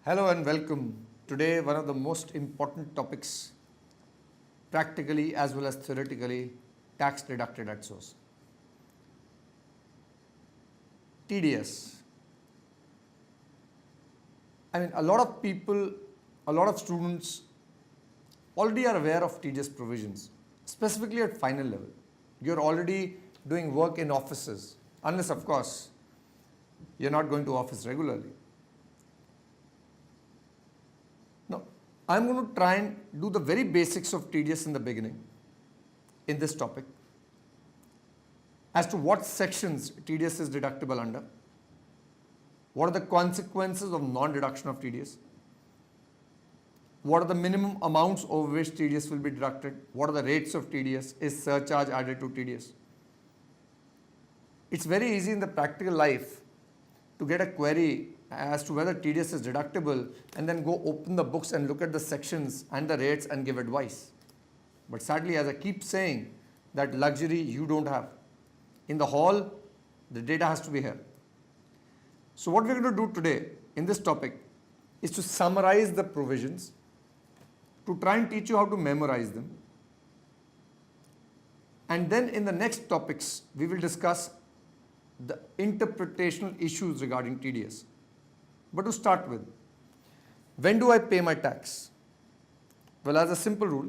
Hello and welcome. Today, one of the most important topics, practically as well as theoretically, tax deducted at source. TDS. I mean, a lot of people, a lot of students already are aware of TDS provisions, specifically at final level. You're already doing work in offices, unless, of course, you're not going to office regularly. Now, I'm going to try and do the very basics of TDS in the beginning in this topic as to what sections TDS is deductible under, what are the consequences of non-deduction of TDS, what are the minimum amounts over which TDS will be deducted, what are the rates of TDS, is surcharge added to TDS. It's very easy in the practical life to get a query as to whether TDS is deductible and then go open the books and look at the sections and the rates and give advice. But sadly, as I keep saying, that luxury you don't have. In the hall, the data has to be here. So what we're going to do today in this topic is to summarize the provisions, to try and teach you how to memorize them. And then in the next topics, we will discuss the interpretational issues regarding TDS. But to start with, when do I pay my tax? Well, as a simple rule,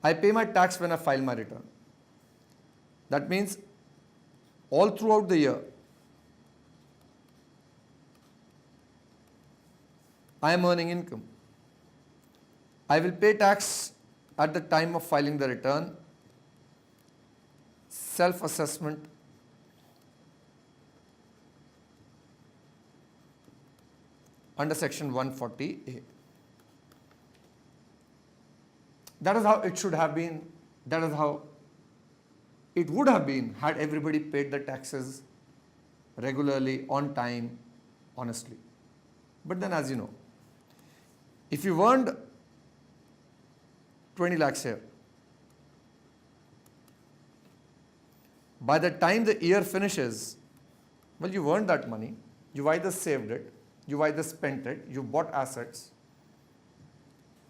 I pay my tax when I file my return. That means all throughout the year, I am earning income. I will pay tax at the time of filing the return, self-assessment, under section 140A. That is how it should have been. That is how it would have been had everybody paid the taxes regularly, on time, honestly. But then, as you know, if you earned 20 lakhs here, by the time the year finishes, well, you earned that money, you've either saved it, you've either spent it, you bought assets.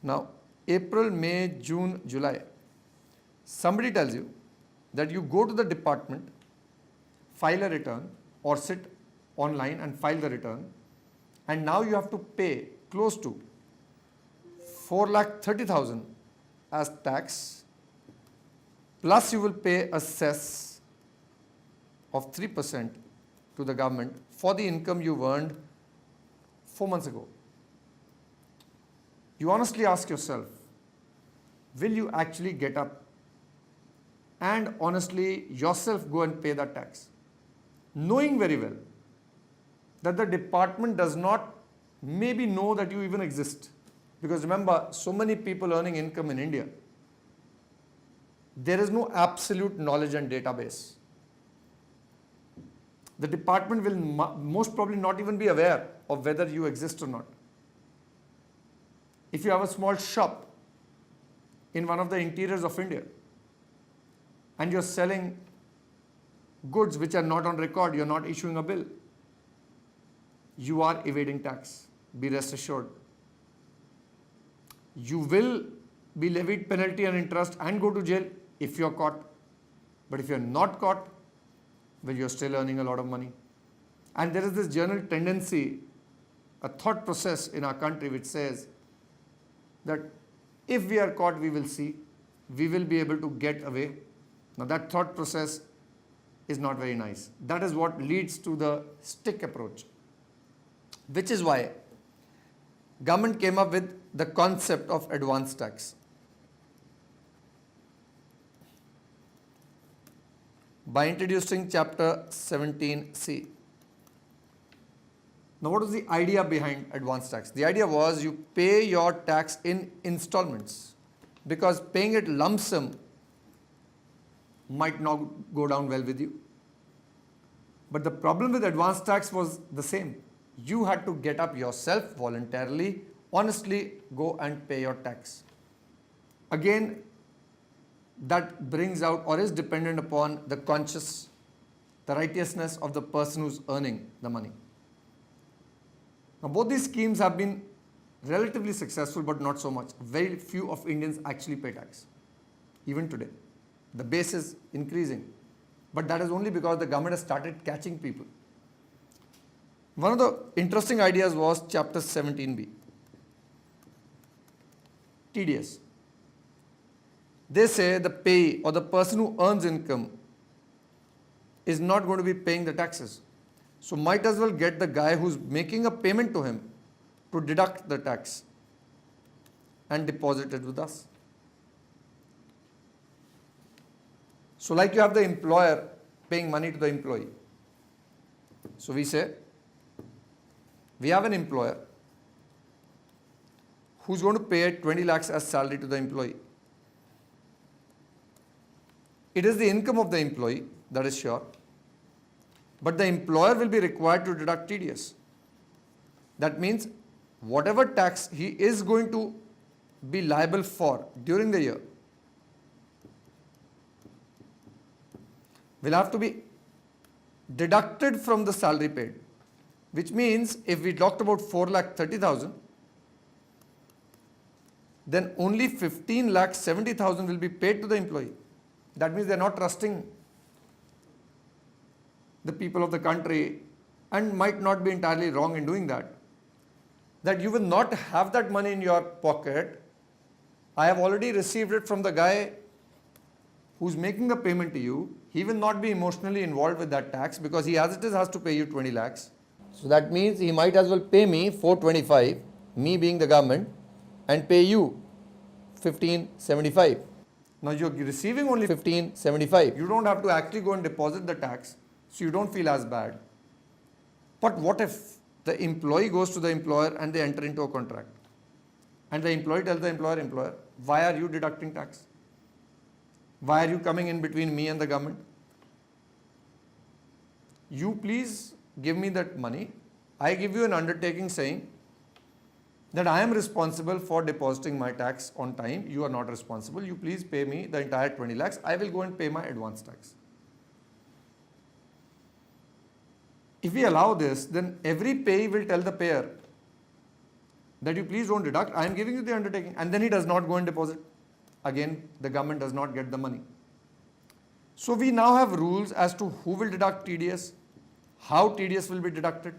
Now, April, May, June, July, somebody tells you that you go to the department, file a return, or sit online and file the return, and now you have to pay close to 4,30,000 as tax, plus you will pay a cess of 3% to the government for the income you earned 4 months ago. You honestly ask yourself, will you actually get up and honestly yourself go and pay that tax, knowing very well that the department does not maybe know that you even exist? Because remember, so many people earning income in India, there is no absolute knowledge and database. The department will most probably not even be aware of whether you exist or not. If you have a small shop in one of the interiors of India and you're selling goods which are not on record, you're not issuing a bill, you are evading tax. Be rest assured. You will be levied penalty and interest and go to jail if you're caught. But if you're not caught, well, you're still earning a lot of money. And there is this general tendency, a thought process in our country which says that if we are caught, we will see, we will be able to get away. Now that thought process is not very nice. That is what leads to the stick approach, which is why government came up with the concept of advance tax. By introducing chapter 17C. Now, what was the idea behind advance tax? The idea was you pay your tax in installments, because paying it lump sum might not go down well with you. But the problem with advance tax was the same. You had to get up yourself voluntarily, honestly go and pay your tax. Again, that brings out or is dependent upon the the righteousness of the person who's earning the money. Now both these schemes have been relatively successful, but not so much. Very few of Indians actually pay tax, even today. The base is increasing, but that is only because the government has started catching people. One of the interesting ideas was chapter 17b, TDS. They say the payee or the person who earns income is not going to be paying the taxes. So might as well get the guy who's making a payment to him to deduct the tax and deposit it with us. So like you have the employer paying money to the employee. So we say, we have an employer who's going to pay 20 lakhs as salary to the employee. It is the income of the employee, that is sure. But the employer will be required to deduct TDS. That means whatever tax he is going to be liable for during the year will have to be deducted from the salary paid. Which means if we talked about 4,30,000, then only 15,70,000 will be paid to the employee. That means they are not trusting the people of the country, and might not be entirely wrong in doing that. That you will not have that money in your pocket. I have already received it from the guy who's making the payment to you. He will not be emotionally involved with that tax because he as it is has to pay you 20 lakhs. So that means he might as well pay me 425, me being the government, and pay you 1575. Now you're receiving only 1575. You don't have to actually go and deposit the tax, so you don't feel as bad. But what if the employee goes to the employer and they enter into a contract? And the employee tells the employer, why are you deducting tax? Why are you coming in between me and the government? You please give me that money. I give you an undertaking saying that I am responsible for depositing my tax on time. You are not responsible. You please pay me the entire 20 lakhs. I will go and pay my advance tax. If we allow this, then every payee will tell the payer that you please don't deduct. I am giving you the undertaking. And then he does not go and deposit. Again, the government does not get the money. So we now have rules as to who will deduct TDS, how TDS will be deducted.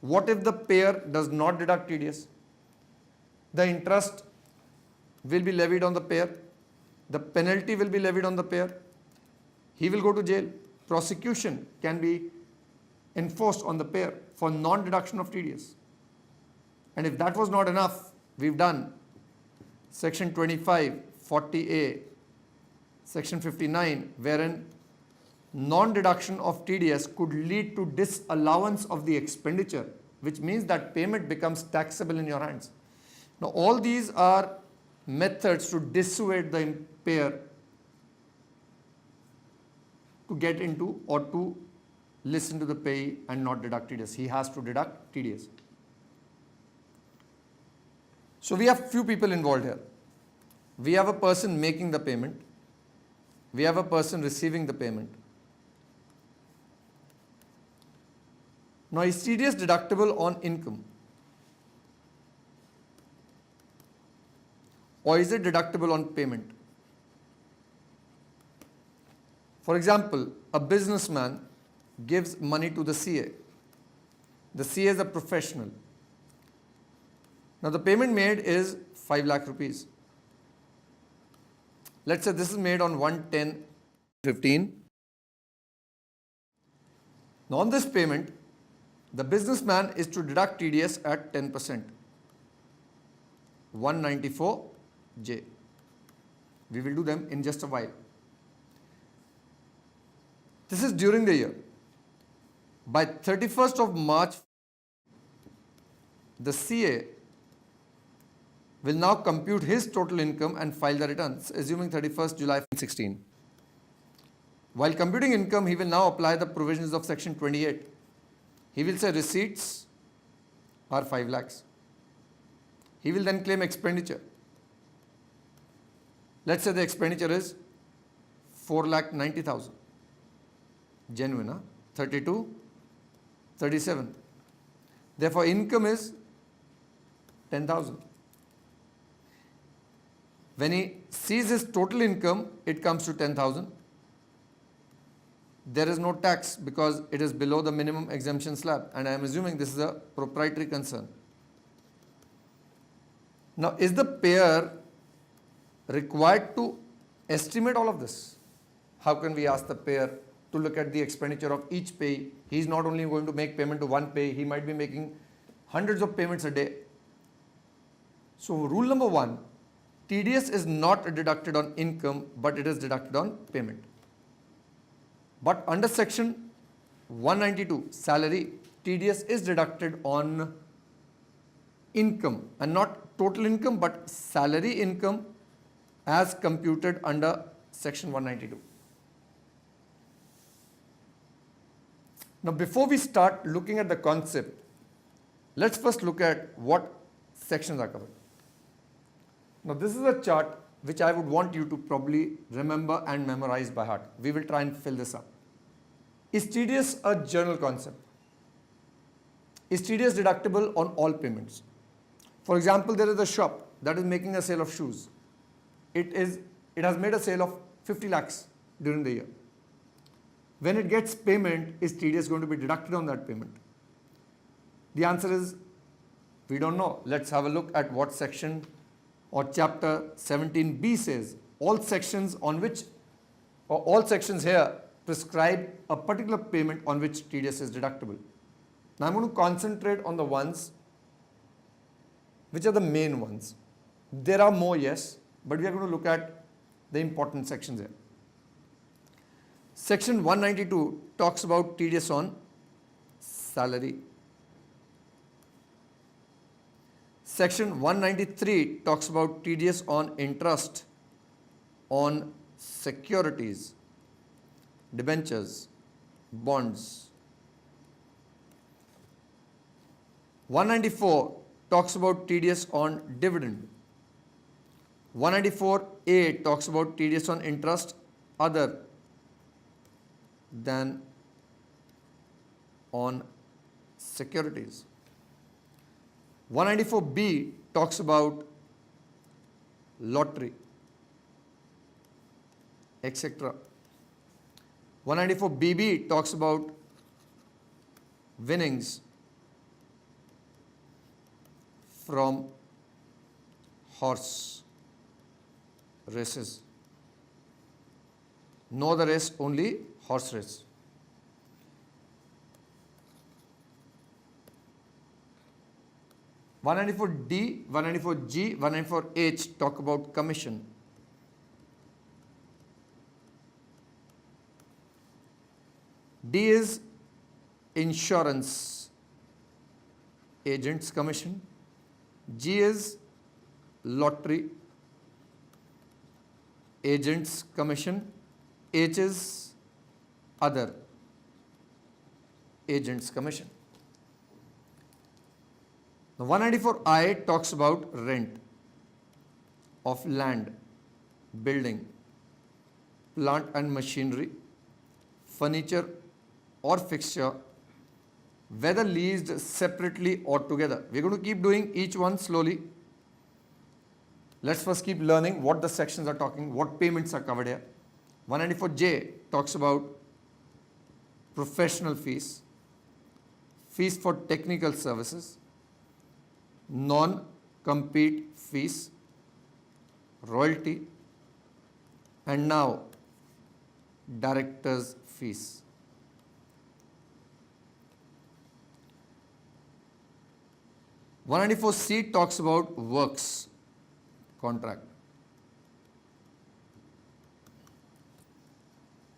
What if the payer does not deduct TDS? The interest will be levied on the payer. The penalty will be levied on the payer. He will go to jail. Prosecution can be enforced on the payer for non-deduction of TDS. And if that was not enough, we've done Section 25, 40A, Section 59, wherein non-deduction of TDS could lead to disallowance of the expenditure, which means that payment becomes taxable in your hands. Now, all these are methods to dissuade the payer to get into or to listen to the payee and not deduct TDS. He has to deduct TDS. So we have few people involved here. We have a person making the payment. We have a person receiving the payment. Now, is TDS deductible on income? Or is it deductible on payment? For example, a businessman gives money to the CA. The CA is a professional. Now, the payment made is 5 lakh rupees. Let's say this is made on 1/10/15. Now, on this payment, the businessman is to deduct TDS at 10%, 194J. We will do them in just a while. This is during the year. By 31st of March, the CA will now compute his total income and file the returns, assuming 31st July 2016. While computing income, he will now apply the provisions of Section 28. He will say receipts are 5 lakhs. He will then claim expenditure. Let's say the expenditure is 4,90,000. Genuine, huh? 32, 37. Therefore, income is 10,000. When he sees his total income, it comes to 10,000. There is no tax because it is below the minimum exemption slab, and I am assuming this is a proprietary concern. Now, is the payer required to estimate all of this? How can we ask the payer to look at the expenditure of each pay? He is not only going to make payment to one pay, he might be making hundreds of payments a day. So, rule number one, TDS is not deducted on income, but it is deducted on payment. But under section 192, salary, TDS is deducted on income, and not total income, but salary income as computed under section 192. Now, before we start looking at the concept, let's first look at what sections are covered. Now, this is a chart which I would want you to probably remember and memorize by heart. We will try and fill this up. Is TDS a general concept? Is TDS deductible on all payments? For example, there is a shop that is making a sale of shoes. It has made a sale of 50 lakhs during the year. When it gets payment, is TDS going to be deducted on that payment? The answer is, we don't know. Let's have a look at what section or chapter 17B says. All sections here prescribe a particular payment on which TDS is deductible. Now I'm going to concentrate on the ones which are the main ones. There are more, yes, but we are going to look at the important sections here. Section 192 talks about TDS on salary. Section 193 talks about TDS on interest on securities, debentures, bonds. 194 talks about TDS on dividend. 194A talks about TDS on interest other than on securities. 194B talks about lottery, etc. 194BB talks about winnings from horse races. No other race, only horse race. $194D, $194G, $194H talk about commission. D is insurance agent's commission. G is lottery agent's commission. H is other agent's commission. Now 194I talks about rent of land, building, plant and machinery, furniture or fixture, whether leased separately or together. We're going to keep doing each one slowly. Let's first keep learning what the sections are talking, what payments are covered here. 194J talks about professional fees, fees for technical services, non-compete fees, royalty, and now director's fees. 194C talks about works contract.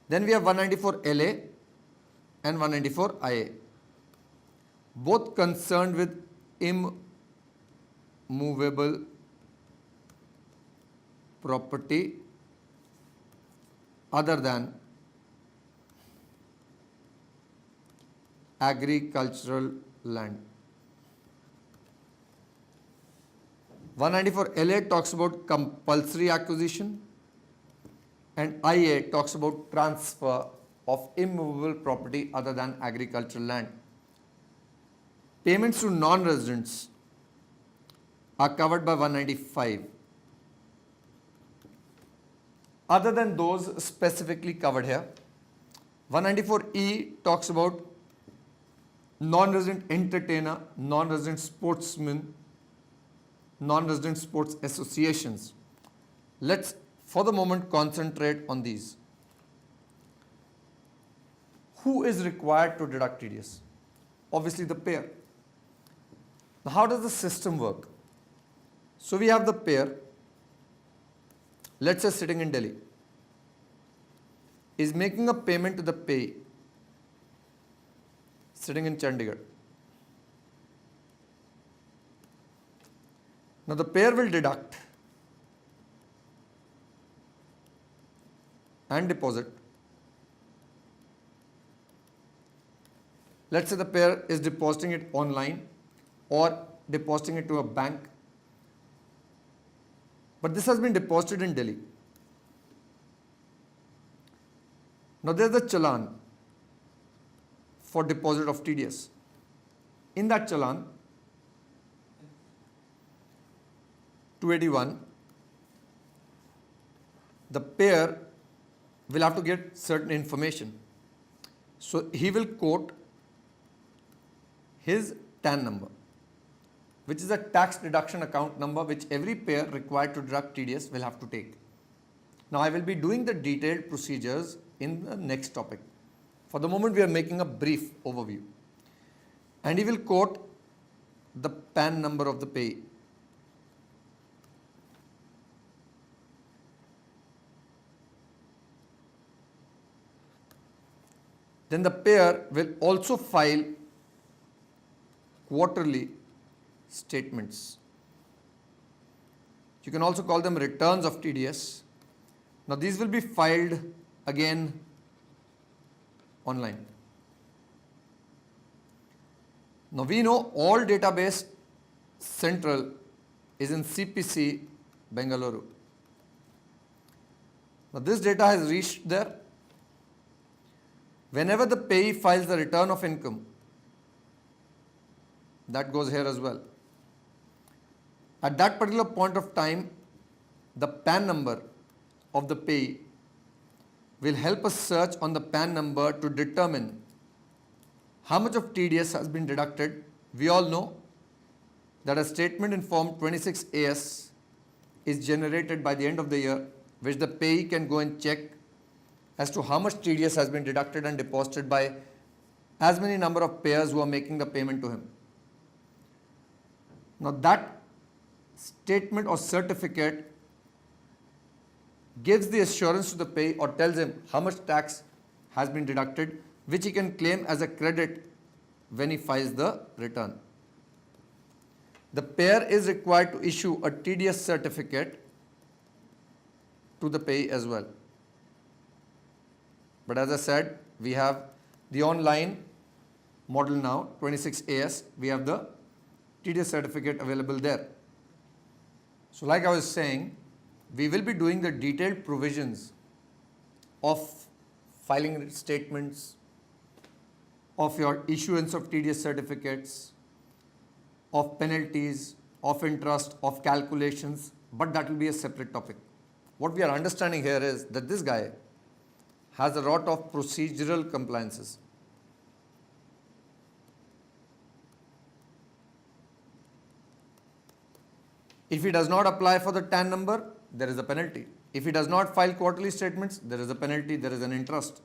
Then we have 194LA and 194IA, both concerned with immovable property other than agricultural land. 194LA talks about compulsory acquisition and IA talks about transfer of immovable property other than agricultural land. Payments to non-residents are covered by 195. Other than those specifically covered here, 194E talks about non-resident entertainer, non-resident sportsman, non-resident sports associations. Let's for the moment concentrate on these. Who is required to deduct TDS? Obviously the payer. Now how does the system work? So we have the payer, let's say sitting in Delhi, is making a payment to the payee sitting in Chandigarh. Now the payer will deduct and deposit. Let's say the payer is depositing it online or depositing it to a bank, but this has been deposited in Delhi. Now there is a challan for deposit of TDS. In that challan, 281, the payer will have to get certain information. So he will quote his TAN number, which is a tax deduction account number which every payer required to deduct TDS will have to take. Now I will be doing the detailed procedures in the next topic. For the moment we are making a brief overview. And he will quote the PAN number of the payee. Then the payer will also file quarterly statements. You can also call them returns of TDS. Now these will be filed again online. Now we know all database central is in CPC Bengaluru. Now this data has reached there. Whenever the payee files the return of income, that goes here as well. At that particular point of time, the PAN number of the payee will help us search on the PAN number to determine how much of TDS has been deducted. We all know that a statement in form 26AS is generated by the end of the year, which the payee can go and check as to how much TDS has been deducted and deposited by as many number of payers who are making the payment to him. Now that statement or certificate gives the assurance to the payee or tells him how much tax has been deducted, which he can claim as a credit when he files the return. The payer is required to issue a TDS certificate to the payee as well. But as I said, we have the online model now, 26AS, we have the TDS certificate available there. So like I was saying, we will be doing the detailed provisions of filing statements, of your issuance of TDS certificates, of penalties, of interest, of calculations, but that will be a separate topic. What we are understanding here is that this guy has a lot of procedural compliances. If he does not apply for the TAN number, there is a penalty. If he does not file quarterly statements, there is a penalty, there is an interest.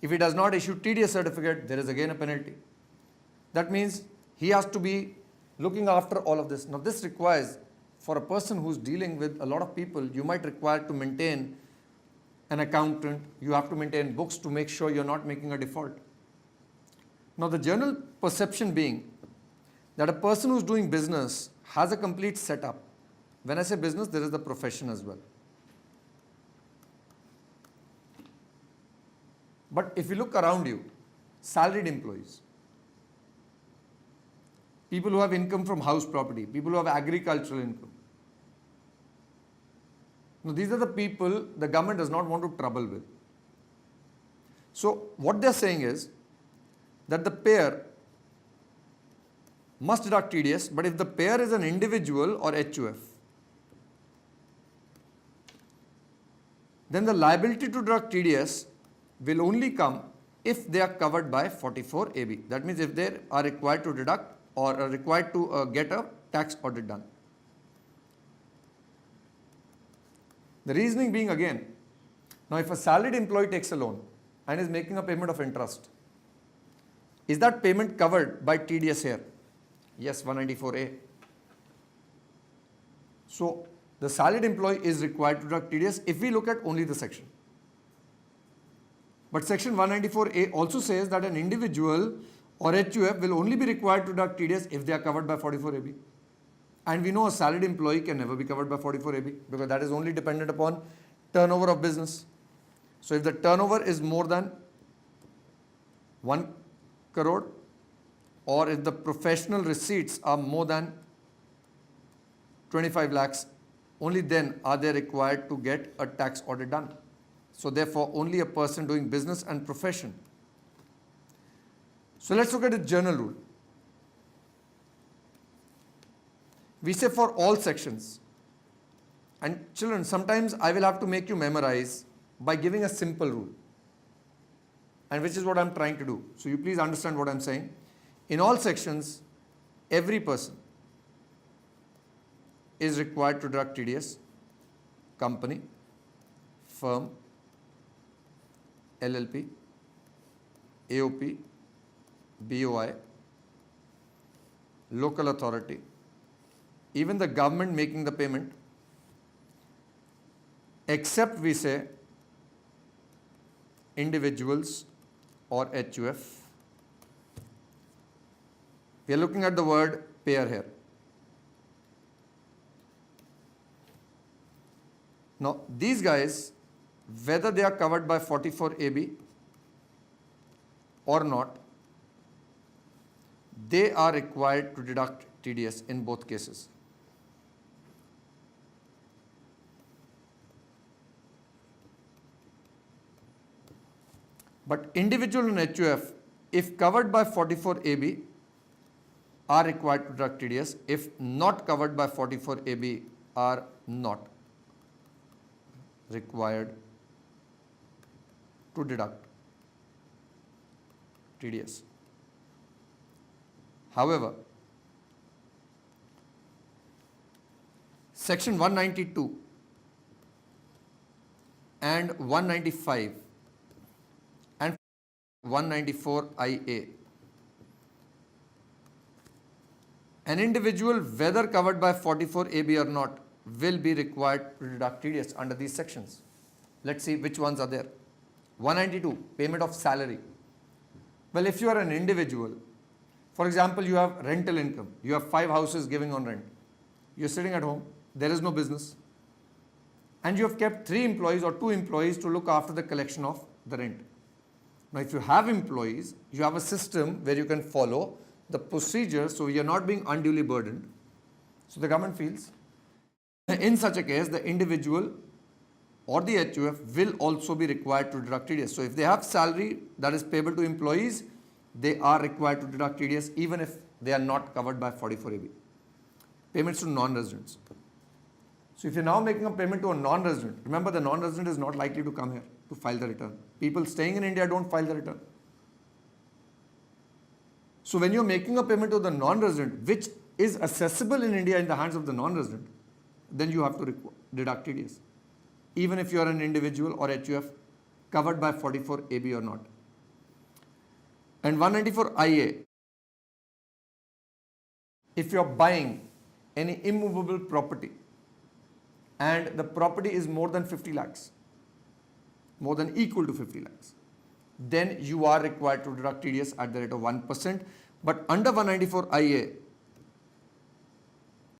If he does not issue TDS certificate, there is again a penalty. That means he has to be looking after all of this. Now this requires, for a person who's dealing with a lot of people, you might require to maintain an accountant, you have to maintain books to make sure you're not making a default. Now the general perception being that a person who's doing business has a complete setup. When I say business, there is the profession as well. But if you look around you, salaried employees, people who have income from house property, people who have agricultural income. Now these are the people the government does not want to trouble with. So what they're saying is that the payer must deduct TDS, but if the payer is an individual or HUF, then the liability to deduct TDS will only come if they are covered by 44AB. That means if they are required to deduct or are required to get a tax audit done. The reasoning being again, now if a salaried employee takes a loan and is making a payment of interest, is that payment covered by TDS here? Yes, 194A. So the salaried employee is required to deduct TDS if we look at only the section. But section 194A also says that an individual or HUF will only be required to deduct TDS if they are covered by 44AB. And we know a salaried employee can never be covered by 44AB because that is only dependent upon turnover of business. So if the turnover is more than 1 crore or if the professional receipts are more than 25 lakhs, only then are they required to get a tax audit done. So therefore, only a person doing business and profession. So let's look at the general rule. We say for all sections. And children, sometimes I will have to make you memorize by giving a simple rule. And which is what I'm trying to do. So you please understand what I'm saying. In all sections, every person is required to deduct TDS, company, firm, LLP, AOP, BOI, local authority, even the government making the payment, except we say individuals or HUF. We are looking at the word payer here. Now, these guys, whether they are covered by 44AB or not, they are required to deduct TDS in both cases. But individual and HUF, if covered by 44AB, are required to deduct TDS. If not covered by 44AB, are not required to deduct TDS. However, section 192 and 195 and 194IA, an individual, whether covered by 44AB or not, will be required to deduct TDS under these sections. Let's see which ones are there. 192, payment of salary. Well, if you are an individual, for example, you have rental income, you have 5 houses giving on rent, you're sitting at home, there is no business, and you have kept 3 employees or 2 employees to look after the collection of the rent. Now, if you have employees, you have a system where you can follow the procedure, so you are not being unduly burdened. So the government feels, in such a case, the individual or the HUF will also be required to deduct TDS. So if they have salary that is payable to employees, they are required to deduct TDS even if they are not covered by 44AB. Payments to non-residents. So if you're now making a payment to a non-resident, remember the non-resident is not likely to come here to file the return. People staying in India don't file the return. So when you're making a payment to the non-resident, which is accessible in India in the hands of the non-resident, then you have to deduct TDS, even if you are an individual or HUF covered by 44AB or not. And 194IA, if you are buying any immovable property and the property is more than 50 lakhs, more than equal to 50 lakhs, then you are required to deduct TDS at the rate of 1%. But under 194IA,